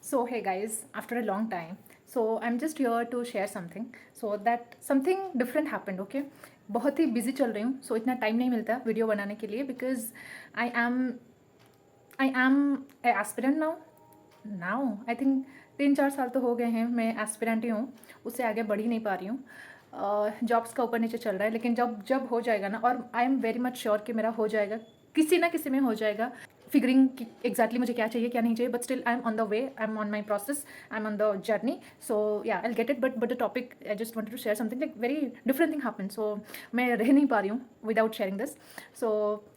So, hey guys, after a long time, so I'm just here to share something. So that something different happened, okay? बहुत ही busy चल रही हूँ, so इतना time नहीं मिलता video बनाने के लिए because I am I am a aspirant now now I think 3-4 साल तो हो गए हैं मैं एस्पिरेंट ही हूँ, उससे आगे बढ़ ही नहीं पा रही हूँ। जॉब्स का ऊपर नीचे चल रहा है, लेकिन जब जब हो जाएगा ना, और I am very much sure कि मेरा हो जाएगा, किसी ना किसी में हो जाएगा। फिगरिंग कि एग्जैक्टली मुझे क्या चाहिए क्या नहीं चाहिए, but still I am on the way, I am on my process, I am on the journey. So ya I get it, but the topic I just wanted to share something like very different thing happen. So मैं रह नहीं पा रही हूँ without sharing this. So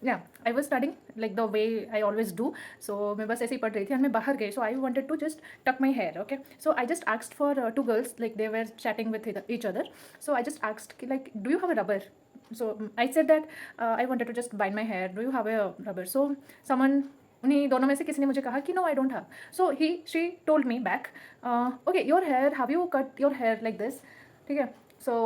ya I was starting like the way I always do. So मैं बस ऐसे ही पढ़ रही थी एंड मैं बाहर गई, so I wanted to just tuck my hair, okay. So I just asked for 2 girls, like they were chatting with each other. So I just asked like, do you have a rubber? So I said that I wanted to just bind my hair, do you have a rubber? So someone, उन्हीं दोनों में से किसी ने मुझे कहा कि no I don't have. So she told me back, okay your hair, have you cut your hair like this? ठीक है। सो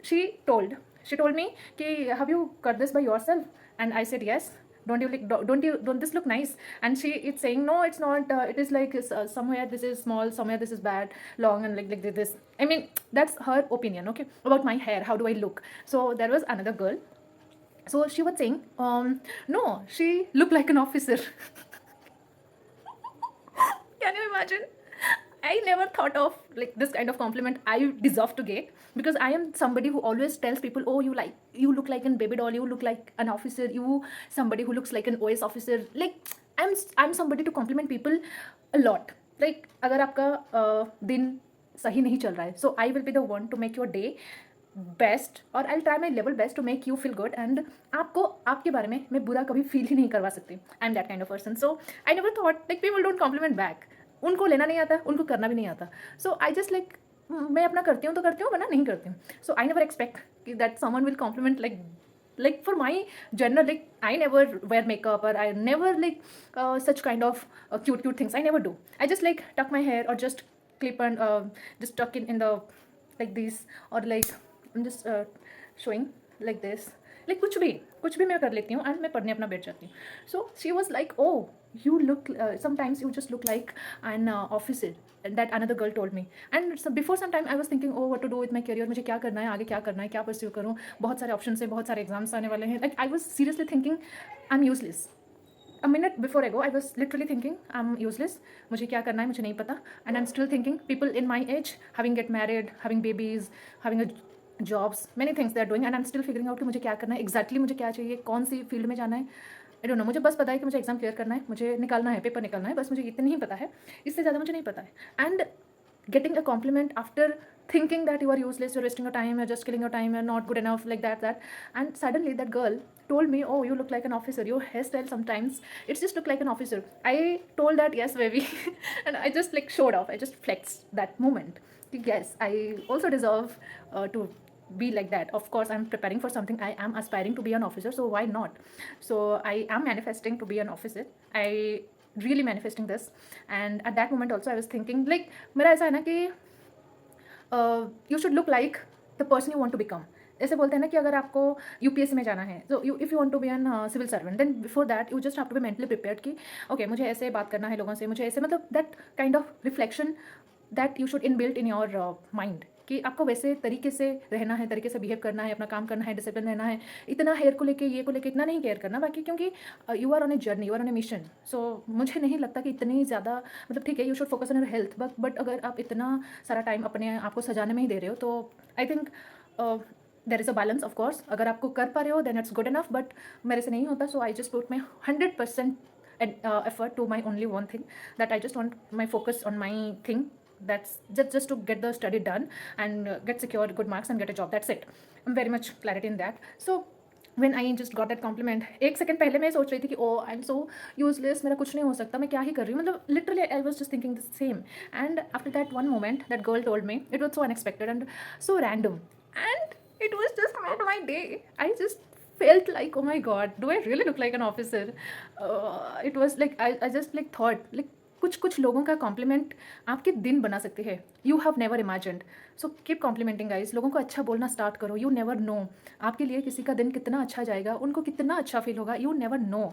शी टोल्ड मी कि have you cut this by yourself? And I said yes. Don't this look nice? And she is saying no, it's not, it is like somewhere this is small, somewhere this is bad, long, and like this. I mean, that's her opinion, okay, about my hair, how do I look. So there was another girl, so she was saying, no, she looked like an officer. Can you imagine? I never thought of like this kind of compliment I deserve to get, because I am somebody who always tells people, oh, you look like a baby doll, you look like an officer, you somebody who looks like an OS officer. Like I'm somebody to compliment people a lot. Like अगर आपका दिन सही नहीं चल रहा है, so I will be the one to make your day best, और I try my level best to make you feel good. And आपको आपके बारे में मैं बुरा कभी फील ही नहीं करवा सकती। I am that kind of person. So I never thought like people don't compliment back. उनको लेना नहीं आता, उनको करना भी नहीं आता। सो आई जस्ट लाइक, मैं अपना करती हूँ तो करती हूँ, वरना नहीं करती हूँ। So I never expect that someone will compliment like for my gender. Like I never wear makeup, or I never like such kind of cute things. I never do. I just like tuck my hair, or just clip and just tuck in the like this, or like I'm just showing like this. Like कुछ भी मैं कर लेती हूँ, and मैं पढ़ने अपना बैठ जाती हूँ. So she was like, oh, you look sometimes you just look like an officer. And that another girl told me. And so before some time I was thinking, oh, what to do with my career, मुझे क्या करना है, आगे क्या करना है, क्या pursue करूँ, बहुत सारे ऑप्शन है, बहुत सारे एग्जाम्स आने वाले हैं. Like I was seriously thinking I'm useless. A minute before ago, I was literally thinking I'm useless. मुझे क्या करना है मुझे नहीं पता. And I'm still thinking people in my age having get married, having babies, having a jobs, many things they are doing, and I'm still figuring out कि मुझे क्या करना है, exactly मुझे क्या चाहिए, कौन सी फील्ड में जाना है. आई डोंट नो. मुझे बस पता है कि मुझे एग्जाम क्लियर करना है, मुझे निकालना है, पेपर निकालना है, बस मुझे इतनी ही पता है, इससे ज़्यादा मुझे नहीं पता है. And getting a compliment after thinking that you are useless, you're wasting your time, you're just killing your time, you're not good enough, like that. And suddenly that girl told me, oh, you look like an officer, your hairstyle sometimes it's just look like an officer. I told that yes baby. And I just like showed off, I just flexed that moment. Yes, I also deserve to be like that. Of course I'm preparing for something, I am aspiring to be an officer, so why not. So I am manifesting to be an officer. I really manifesting this. And at that moment also I was thinking like, मेरा ऐसा है ना कि you should look like the person you want to become. ऐसे बोलते हैं ना कि अगर आपको यूपीएससी में जाना है, तो if you want to be an civil servant, then before that you just have to be mentally prepared कि ओके मुझे ऐसे बात करना है लोगों से, मुझे ऐसे, मतलब that kind of reflection that you should inbuilt in your mind, कि आपको वैसे तरीके से रहना है, तरीके से बिहेव करना है, अपना काम करना है, डिसिप्लिन रहना है. इतना हेयर को लेके, ये को लेके इतना नहीं केयर करना बाकी, क्योंकि you are on a journey, you are on a mission. So मुझे नहीं लगता कि इतनी ज़्यादा, मतलब ठीक है you should focus on your health, but अगर आप इतना सारा टाइम अपने आप को सजाने में ही दे रहे हो, तो I think there is a balance. Of course अगर आपको कर पा रहे हो then it's good enough, but मेरे से नहीं होता. So I just put my 100% effort to my only one thing, that I just want my focus on my thing, that's just to get the study done and get secured good marks and get a job. That's it. I'm very much clarity in that. So when I just got that compliment, एक second पहले मैं सोच रही थी कि ओ आई am so useless, मेरा कुछ नहीं हो सकता, मैं क्या ही कर रही हूँ, मतलब literally I was just thinking the same. And after that one moment that girl told me, it was so unexpected and so random, and it was just made my day. I just felt like, oh my god, do I really look like an officer? It was like I just like thought like कुछ लोगों का complement आपके दिन बना सकते हैं. You have never imagined. So keep complimenting guys. लोगों को अच्छा बोलना स्टार्ट करो. यू नेवर नो आपके लिए किसी का दिन कितना अच्छा जाएगा, उनको कितना अच्छा फील होगा. You never no.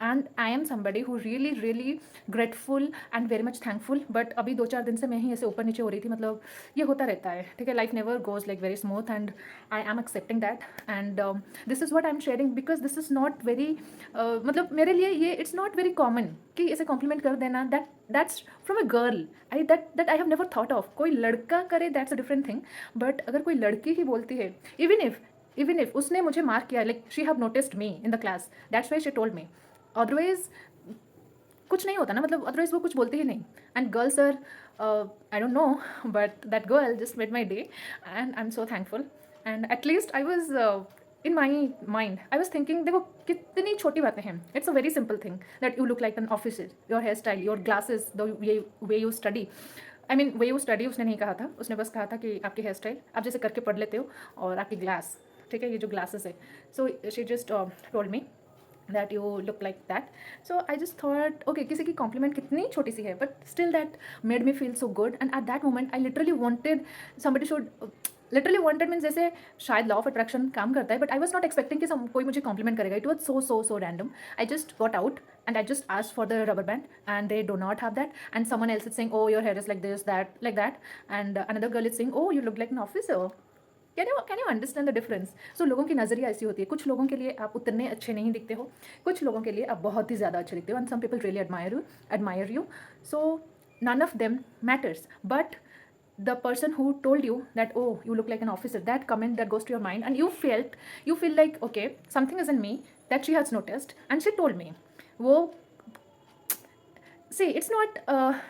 And I am somebody who really really grateful and very much thankful. But अभी 2-4 दिन से मैं ही ऐसे ऊपर नीचे हो रही थी, मतलब ये होता रहता है, ठीक है. Life never goes like very smooth and I am accepting that. And this is what I am sharing because this is not very, मतलब मेरे लिए ये इट्स नॉट वेरी कॉमन कि ऐसे कॉम्प्लीमेंट कर देना. That's from a girl. That I have never thought of. कोई लड़का करे that's a different thing, but अगर कोई लड़की ही बोलती है, इवन इफ उसने मुझे मार्क किया, like she have noticed me in the class, that's why she told me. Otherwise कुछ नहीं होता ना, मतलब अदरवाइज वो कुछ बोलते ही नहीं. And girls are, I don't know, but that girl just made my day and I am so thankful. And at least I was in my mind, I was thinking, देखो कितनी छोटी बातें हैं. It's a very simple thing that you look like an officer, your hair style, your glasses, the way you study. I mean way you study उसने नहीं कहा था, उसने बस कहा था कि आपकी हेयर स्टाइल आप जैसे करके पढ़ लेते हो, और आपकी ग्लास, ठीक है, ये जो ग्लासेस है. So she just told me that you look like that. So I just thought, okay, किसी की compliment कितनी छोटी सी है, but still that made me feel so good. And at that moment I literally wanted somebody should, literally wanted means जैसे शायद law of attraction काम करता है, but I was not expecting कि कोई मुझे compliment करेगा. It was so random. I just got out and I just asked for the rubber band and they do not have that, and someone else is saying, oh your hair is like this, that, like that, and another girl is saying, oh you look like an officer. Can you understand the difference. So लोगों की नज़रिया ऐसी होती है. कुछ लोगों के लिए आप उतने अच्छे नहीं दिखते हो, कुछ लोगों के लिए आप बहुत ही ज़्यादा अच्छे दिखते हो, and some people really admire you. So none of them matters, but the person who told you that, oh you look like an officer, that comment that goes to your mind, and you feel like, okay, something is in me that she has noticed and she told me. वो see it's not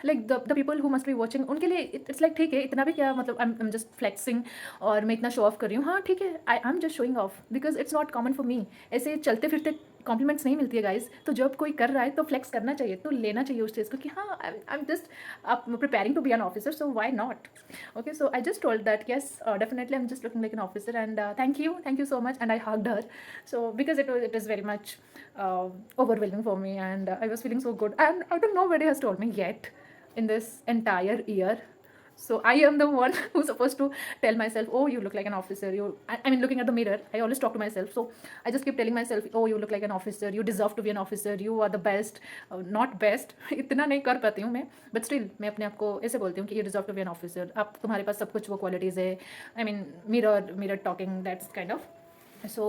like the people who must be watching, उनके लिए it's like ठीक है, इतना भी क्या, मतलब आई am just flexing और मैं इतना शो ऑफ कर रही हूँ. हाँ ठीक है, आई am just showing off because it's not common for me. ऐसे चलते फिरते कॉम्प्लीमेंट्स नहीं मिलती है गाइज. तो जब कोई कर रहा है तो फ्लेक्स करना चाहिए, तो लेना चाहिए उस चीज़ को कि हाँ I am just preparing to be an officer, so why not. Okay, so I just told that yes, definitely I'm just looking like an officer, and thank you so much, and I hugged her. So because it was very much overwhelming for me, and I was feeling so good, and I think nobody has told me yet in this entire year. So I am the one who's supposed to tell myself, oh you look like an officer. I mean, looking at the mirror, I always talk to myself, so I just keep telling myself, oh you look like an officer, you deserve to be an officer, you are the best. Not best इतना नहीं कर पाती हूँ मैं, but still मैं अपने आप को ऐसे बोलती हूँ कि you deserve to be an officer. आप, तुम्हारे पास सब कुछ वो क्वालिटीज़ है. I mean mirror talking, that's kind of. So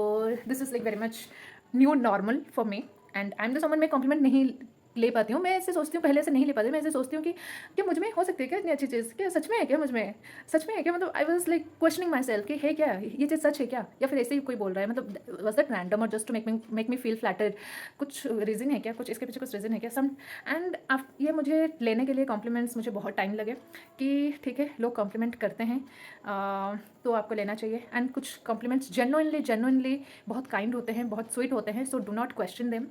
this is like very much new normal for me, and I am the someone, मैं कॉम्प्लीमेंट नहीं ले पाती हूँ. मैं ऐसे सोचती हूँ, पहले से नहीं ले पाती. मैं ऐसे सोचती हूँ कि क्या मुझ में हो सकती है क्या इतनी अच्छी चीज़, क्या सच में है क्या, मुझ में सच में है क्या. मतलब I was like questioning my self कि है क्या ये चीज़, सच है क्या, या फिर ऐसे ही कोई बोल रहा है. मतलब वॉज दैट रैंडम और just to make me feel flattered. कुछ रीज़न है क्या, कुछ इसके पीछे कुछ रीज़न है क्या, सम. एंड ये मुझे लेने के लिए कॉम्प्लीमेंट्स मुझे बहुत टाइम लगे कि ठीक है लोग कॉम्प्लीमेंट करते हैं तो आपको लेना चाहिए. एंड कुछ कॉम्प्लीमेंट्स जेन्युइनली बहुत काइंड होते हैं, बहुत स्वीट होते हैं. So do not question them,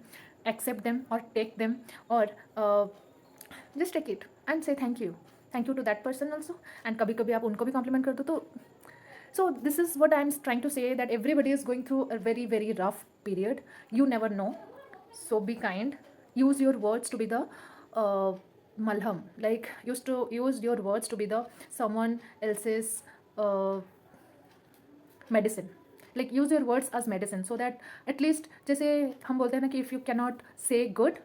accept them or take them, or just take it and say thank you to that person also. and कभी कभी आप उनको भी compliment कर दो तो. So this is what I'm trying to say, that everybody is going through a very rough period. You never know, so be kind. Use your words to be the malham, like use your words to be the someone else's medicine. Like use your words as medicine, so that at least जैसे हम बोलते हैं ना कि if you cannot say good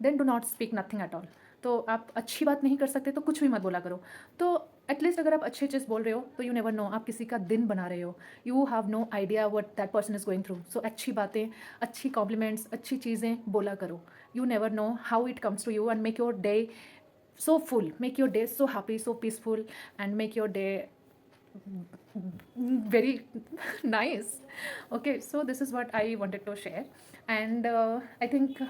then do not speak nothing at all. तो आप अच्छी बात नहीं कर सकते तो कुछ भी मत बोला करो. तो एटलीस्ट अगर आप अच्छी चीज़ बोल रहे हो तो यू नेवर नो, आप किसी का दिन बना रहे हो. You have no idea what that person is going through. So अच्छी बातें, अच्छी कॉम्प्लीमेंट्स, अच्छी चीज़ें बोला करो. You never know how it comes to you, and make your day so full, make your day so happy, so peaceful, and make your day very nice. Okay, so this is what I wanted to share. And I think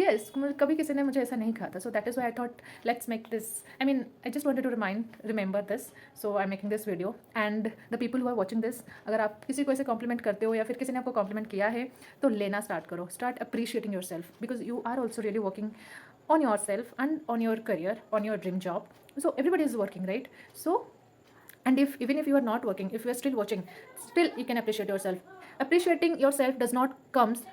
yes, कभी किसी ने मुझे ऐसा नहीं कहा था. So that is why I thought let's make this, I mean I just wanted to remember this, so I'm making this video. And the people who are watching this, अगर आप किसी को ऐसे कॉम्प्लीमेंट करते हो या फिर किसी ने आपको कॉम्प्लीमेंट किया है तो लेना स्टार्ट करो. Start appreciating yourself, because you are also really working on yourself and on your career, on your dream job. So everybody is working, right? So, and even if you are not working, if you are still watching, still you can appreciate yourself. Appreciating yourself does not comes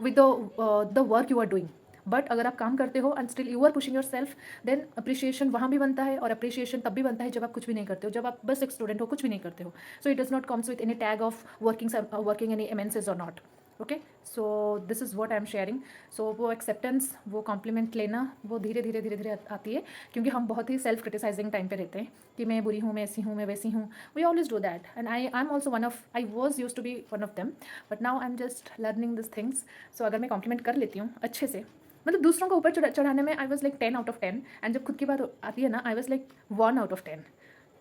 with the work you are doing. But अगर आप काम करते और still you are pushing yourself, then appreciation वहाँ भी बनता है. और अप्रिशिएशन तब भी बनता है जब आप कुछ भी नहीं करते हो, जब आप बस एक स्टूडेंट हो, कुछ भी नहीं करते हो. So it does not comes with any tag of working in any MNCs और not. Okay, so this is what I am sharing. So वो एक्सेप्टेंस, वो कॉम्प्लीमेंट लेना, वो धीरे धीरे धीरे धीरे आती है, क्योंकि हम बहुत ही सेल्फ क्रिटिसाइजिंग टाइम पे रहते हैं कि मैं बुरी हूँ, मैं ऐसी हूँ, मैं वैसी हूँ. We always do that, and I am also one of, I was use to be one of them, but now I am just learning this things. So अगर मैं कॉम्प्लीमेंट कर लेती हूँ अच्छे से, मतलब दूसरों को ऊपर चढ़ाने में I was like 10 out of 10, and जब खुद की बात आती है ना, I was like 1 out of 10.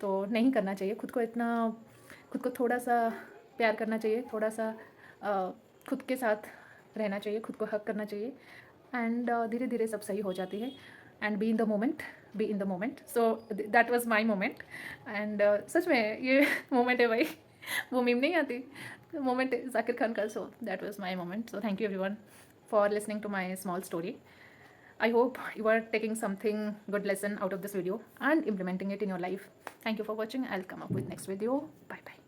तो नहीं करना चाहिए खुद को इतना, खुद को थोड़ा सा प्यार करना चाहिए, थोड़ा सा खुद के साथ रहना चाहिए, खुद को हक करना चाहिए, एंड धीरे धीरे सब सही हो जाती है. And be in the moment, be in the moment. So that was my moment, and such में ये मोमेंट है भाई. वो मीम नहीं आती, मोमेंट जाकिर खान का. So that was my moment. So thank you everyone for listening to my small story. I hope you are taking something good lesson out of this video and implementing it in your life. Thank you for watching. I'll come up with next video. Bye bye.